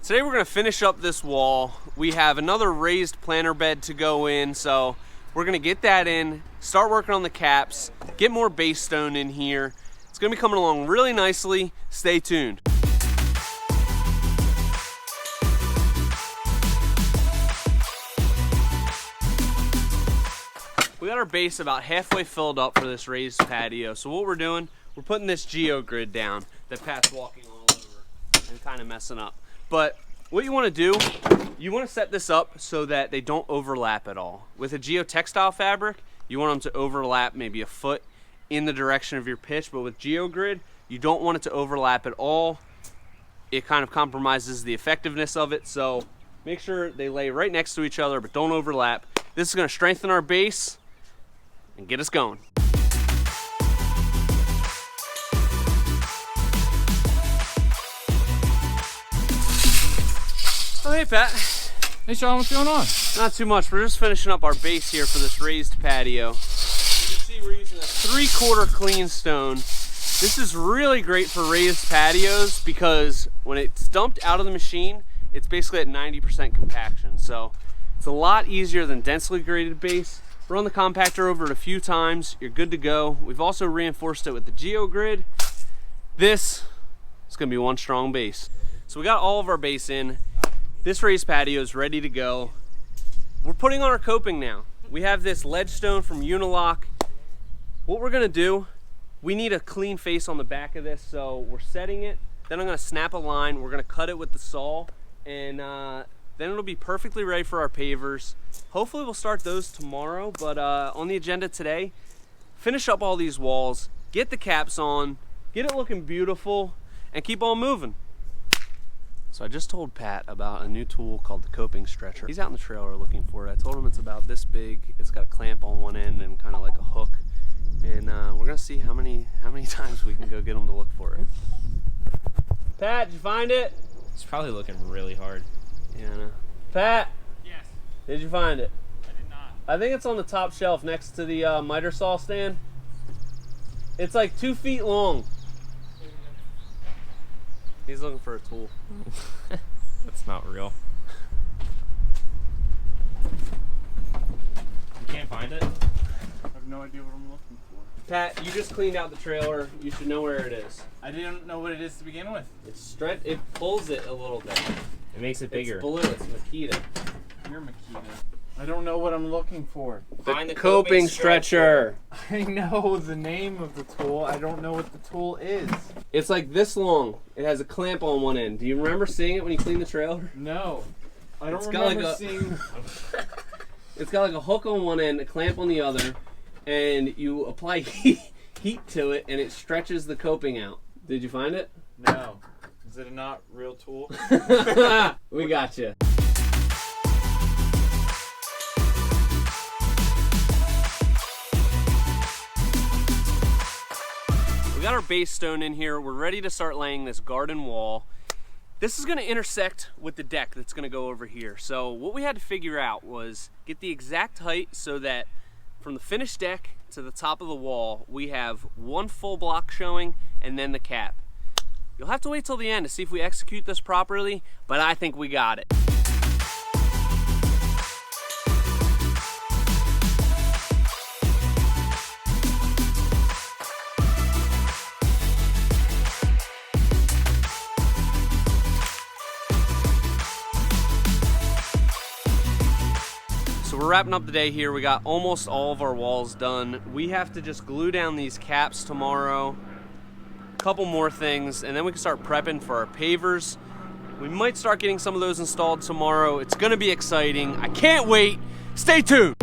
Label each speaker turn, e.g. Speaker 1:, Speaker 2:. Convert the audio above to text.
Speaker 1: Today we're gonna finish up this wall. We have another raised planter bed to go in, so we're gonna get that in, start working on the caps, get more base stone in here. It's gonna be coming along really nicely. Stay tuned. We got our base about halfway filled up for this raised patio. So what we're doing, we're putting this Geogrid down that Pat's walking all over and kind of messing up. But what you want to do, you want to set this up so that they don't overlap at all. With a geotextile fabric, you want them to overlap maybe a foot in the direction of your pitch, but with Geogrid, you don't want it to overlap at all. It kind of compromises the effectiveness of it, so make sure they lay right next to each other, but don't overlap. This is going to strengthen our base and get us going. Oh, hey, Pat.
Speaker 2: Hey, Sean, what's going on?
Speaker 1: Not too much. We're just finishing up our base here for this raised patio. You can see we're using a 3/4 clean stone. This is really great for raised patios because when it's dumped out of the machine, it's basically at 90% compaction. So it's a lot easier than densely graded base. Run the compactor over it a few times, you're good to go. We've also reinforced it with the Geogrid. This is gonna be one strong base. So we got all of our base in. This raised patio is ready to go. We're putting on our coping now. We have this ledge stone from Unilock. What we're gonna do, we need a clean face on the back of this, so we're setting it. Then I'm gonna snap a line. We're gonna cut it with the saw, and then it'll be perfectly ready for our pavers. Hopefully we'll start those tomorrow, but on the agenda today, finish up all these walls, get the caps on, get it looking beautiful, and keep on moving. So I just told Pat about a new tool called the coping stretcher. He's out in the trailer looking for it. I told him it's about this big. It's got a clamp on one end and kind of like a hook. And we're gonna see how many times we can go get him to look for it. Pat, did you find it?
Speaker 3: It's probably looking really hard.
Speaker 1: Yeah, I know. Pat!
Speaker 2: Yes.
Speaker 1: Did you find it?
Speaker 2: I did not.
Speaker 1: I think it's on the top shelf next to the miter saw stand. It's like 2 feet long. He's looking for a tool.
Speaker 3: That's not real. You can't find it?
Speaker 2: I have no idea what I'm looking for.
Speaker 1: Pat, you just cleaned out the trailer. You should know where it is.
Speaker 2: I didn't know what it is to begin with.
Speaker 1: It pulls it a little bit.
Speaker 3: It makes it bigger.
Speaker 1: It's blue. It's Nikita.
Speaker 2: You're Nikita. I don't know what I'm looking for.
Speaker 3: Find the
Speaker 1: Coping stretcher.
Speaker 2: I know the name of the tool. I don't know what the tool is.
Speaker 1: It's like this long. It has a clamp on one end. Do you remember seeing it when you cleaned the trailer?
Speaker 2: No. I don't
Speaker 1: It's got
Speaker 2: remember
Speaker 1: like
Speaker 2: seeing...
Speaker 1: It's got like a hook on one end, a clamp on the other, and you apply heat to it, and it stretches the coping out. Did you find it?
Speaker 2: No. Is it a not real tool?
Speaker 1: We got you. We got our base stone in here. We're ready to start laying this garden wall. This is going to intersect with the deck that's going to go over here. So what we had to figure out was get the exact height so that from the finished deck to the top of the wall, we have one full block showing and then the cap. You'll have to wait till the end to see if we execute this properly, but I think we got it. So we're wrapping up the day here. We got almost all of our walls done. We have to just glue down these caps tomorrow. Couple more things, and then we can start prepping for our pavers. We might start getting some of those installed tomorrow. It's gonna be exciting. I can't wait. Stay tuned.